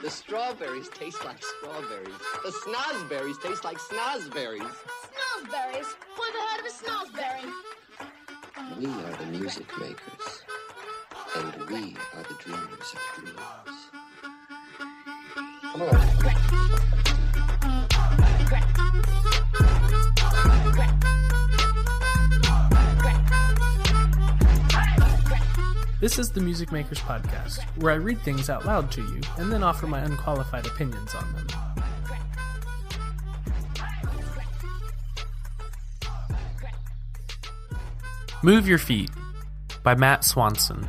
The strawberries taste like strawberries. The snozberries taste like snozberries. Snozberries? Who ever heard of a snozberry? We are the music makers, and we are the dreamers of dreams. Come on. This is the Music Makers Podcast, where I read things out loud to you and then offer my unqualified opinions on them. Move Your Feet by Matt Swanson.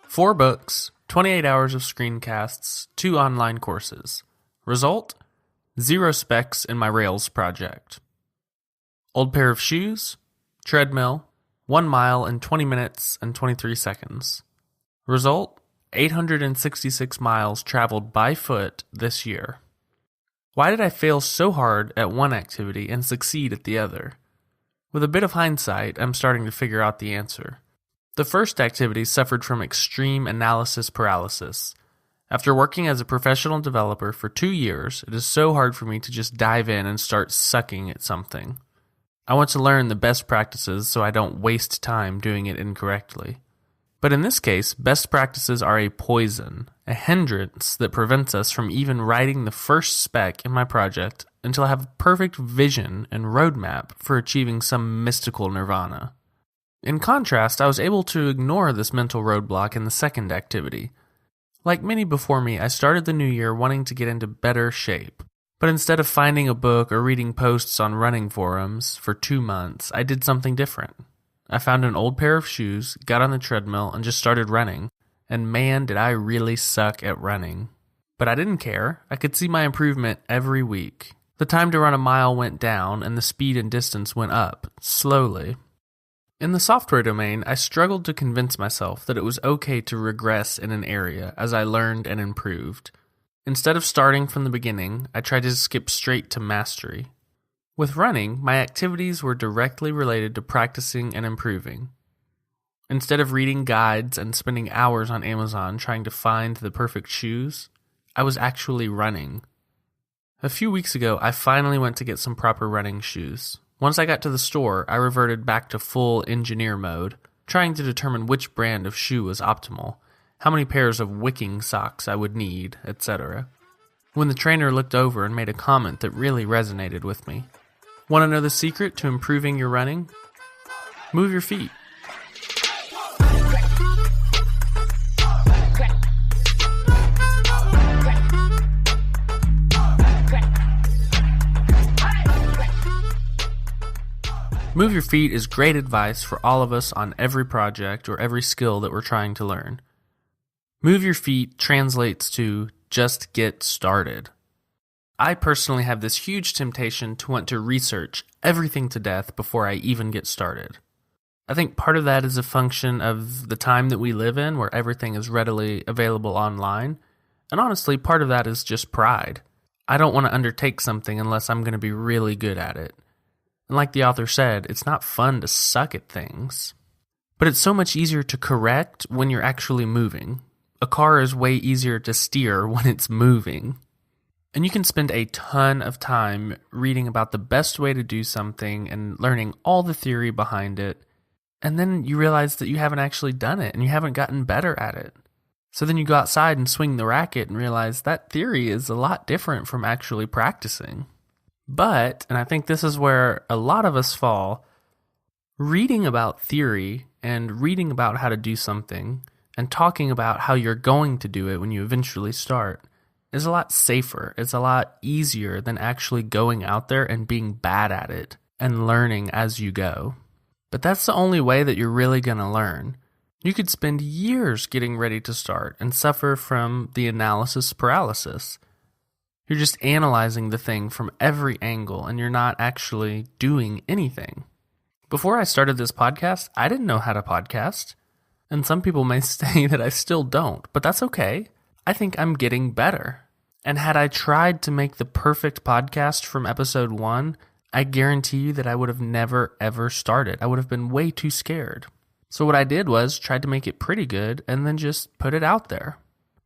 Four books, 28 hours of screencasts, 2 online courses. Result? 0 specs in my Rails project. Old pair of shoes, treadmill, 1 mile in 20 minutes and 23 seconds. Result, 866 miles traveled by foot this year. Why did I fail so hard at one activity and succeed at the other? With a bit of hindsight, I'm starting to figure out the answer. The first activity suffered from extreme analysis paralysis. After working as a professional developer for 2 years, it is so hard for me to just dive in and start sucking at something. I want to learn the best practices so I don't waste time doing it incorrectly. But in this case, best practices are a poison, a hindrance that prevents us from even writing the first spec in my project until I have perfect vision and roadmap for achieving some mystical nirvana. In contrast, I was able to ignore this mental roadblock in the second activity. Like many before me, I started the new year wanting to get into better shape. But instead of finding a book or reading posts on running forums for 2 months, I did something different. I found an old pair of shoes, got on the treadmill, and just started running. And man, did I really suck at running. But I didn't care. I could see my improvement every week. The time to run a mile went down, and the speed and distance went up, slowly. In the software domain, I struggled to convince myself that it was okay to regress in an area as I learned and improved. Instead of starting from the beginning, I tried to skip straight to mastery. With running, my activities were directly related to practicing and improving. Instead of reading guides and spending hours on Amazon trying to find the perfect shoes, I was actually running. A few weeks ago, I finally went to get some proper running shoes. Once I got to the store, I reverted back to full engineer mode, trying to determine which brand of shoe was optimal, how many pairs of wicking socks I would need, etc. When the trainer looked over and made a comment that really resonated with me. Want to know the secret to improving your running? Move your feet. Move Your Feet is great advice for all of us on every project or every skill that we're trying to learn. Move Your Feet translates to just get started. I personally have this huge temptation to want to research everything to death before I even get started. I think part of that is a function of the time that we live in where everything is readily available online. And honestly, part of that is just pride. I don't want to undertake something unless I'm going to be really good at it. And like the author said, it's not fun to suck at things. But it's so much easier to correct when you're actually moving. A car is way easier to steer when it's moving. And you can spend a ton of time reading about the best way to do something and learning all the theory behind it. And then you realize that you haven't actually done it and you haven't gotten better at it. So then you go outside and swing the racket and realize that theory is a lot different from actually practicing. But, and I think this is where a lot of us fall, reading about theory and reading about how to do something and talking about how you're going to do it when you eventually start is a lot safer. It's a lot easier than actually going out there and being bad at it and learning as you go. But that's the only way that you're really going to learn. You could spend years getting ready to start and suffer from the analysis paralysis. You're just analyzing the thing from every angle and you're not actually doing anything. Before I started this podcast, I didn't know how to podcast. And some people may say that I still don't, but that's okay. I think I'm getting better. And had I tried to make the perfect podcast from episode 1, I guarantee you that I would have never ever started. I would have been way too scared. So what I did was tried to make it pretty good and then just put it out there.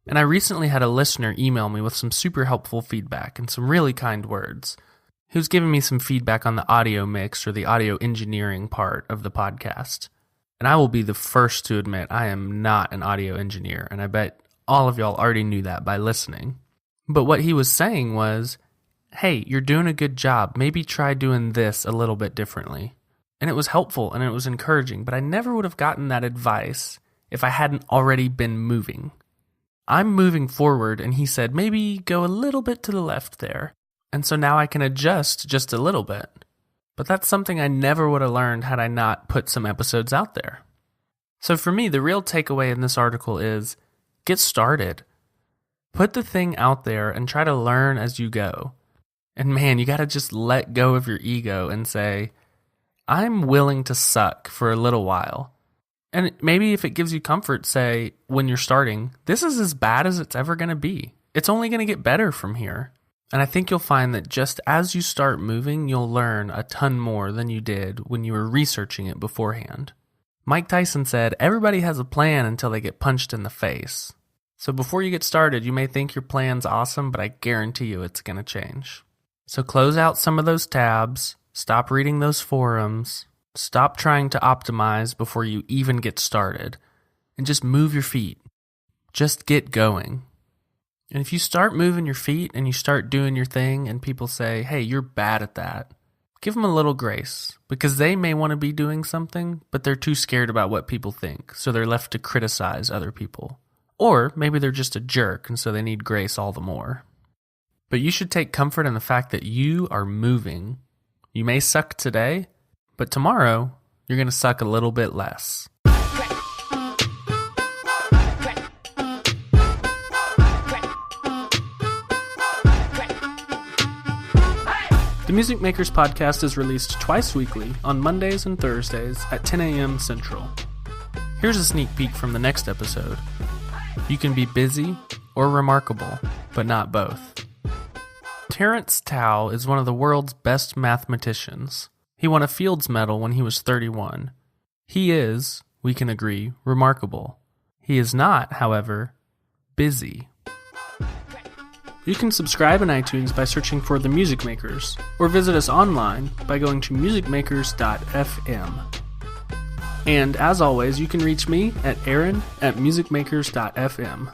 And I recently had a listener email me with some super helpful feedback and some really kind words. He was giving me some feedback on the audio mix or the audio engineering part of the podcast. And I will be the first to admit I am not an audio engineer, and I bet all of y'all already knew that by listening. But what he was saying was, hey, you're doing a good job. Maybe try doing this a little bit differently. And it was helpful and it was encouraging, but I never would have gotten that advice if I hadn't already been moving. I'm moving forward, and he said, maybe go a little bit to the left there. And so now I can adjust just a little bit. But that's something I never would have learned had I not put some episodes out there. So for me, the real takeaway in this article is, get started. Put the thing out there and try to learn as you go. And man, you got to just let go of your ego and say, I'm willing to suck for a little while. And maybe if it gives you comfort, say, when you're starting, this is as bad as it's ever going to be. It's only going to get better from here. And I think you'll find that just as you start moving, you'll learn a ton more than you did when you were researching it beforehand. Mike Tyson said, everybody has a plan until they get punched in the face. So before you get started, you may think your plan's awesome, but I guarantee you it's going to change. So close out some of those tabs. Stop reading those forums. Stop trying to optimize before you even get started. And just move your feet. Just get going. And if you start moving your feet and you start doing your thing and people say, hey, you're bad at that, give them a little grace. Because they may want to be doing something, but they're too scared about what people think. So they're left to criticize other people. Or maybe they're just a jerk and so they need grace all the more. But you should take comfort in the fact that you are moving. You may suck today, but tomorrow, you're going to suck a little bit less. The Music Makers Podcast is released twice weekly on Mondays and Thursdays at 10 a.m. Central. Here's a sneak peek from the next episode. You can be busy or remarkable, but not both. Terence Tao is one of the world's best mathematicians. He won a Fields Medal when he was 31. He is, we can agree, remarkable. He is not, however, busy. You can subscribe in iTunes by searching for The Music Makers, or visit us online by going to musicmakers.fm. And as always, you can reach me at aaron@musicmakers.fm.